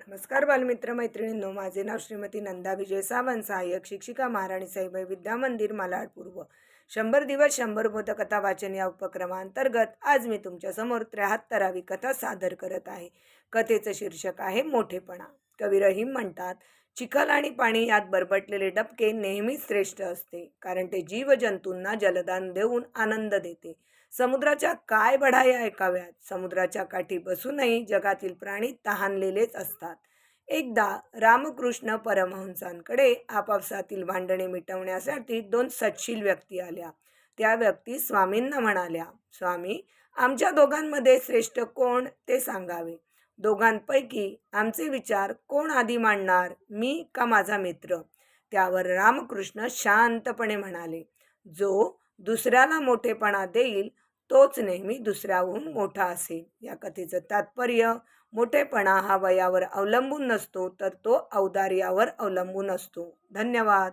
नमस्कार बालमित्र मैत्रिणींनो, माझे नाव श्रीमती नंदा विजय सावंत, सहाय्यक शिक्षिका, महाराणी साईबाई विद्या मंदिर, मालाड पूर्व. 100 दिवस 100 बोधकथा वाचन या उपक्रमांतर्गत आज मी तुमच्यासमोर 73वी कथा सादर करत आहे. कथेचं शीर्षक आहे मोठेपणा. कवी रहीम म्हणतात, चिखल आणि पाणी यात बरबटलेले डबके नेहमीच श्रेष्ठ असते, कारण ते जीवजंतूंना जलदान देऊन आनंद देते. समुद्राच्या काय बढाया ऐकाव्यात. समुद्राच्या काठी बसूनही जगातील प्राणी तहानलेलेच असतात. एकदा रामकृष्ण परमहंसांकडे आपापसातील भांडणे मिटवण्यासाठी 2 सच्छील व्यक्ती आल्या. त्या व्यक्ती स्वामींना म्हणाल्या, स्वामी, आमच्या दोघांमध्ये श्रेष्ठ कोण ते सांगावे. दोघांपैकी आमचे विचार कोण आधी मांडणार, मी का माझा मित्र? त्यावर रामकृष्ण शांतपणे म्हणाले, जो दुसऱ्याला मोठेपणा देईल तोच नेहमी दुसऱ्याहून मोठा असेल. या कथेचं तात्पर्य, मोठेपणा हा वयावर अवलंबून नसतो, तर तो औदार्यावर अवलंबून असतो. धन्यवाद.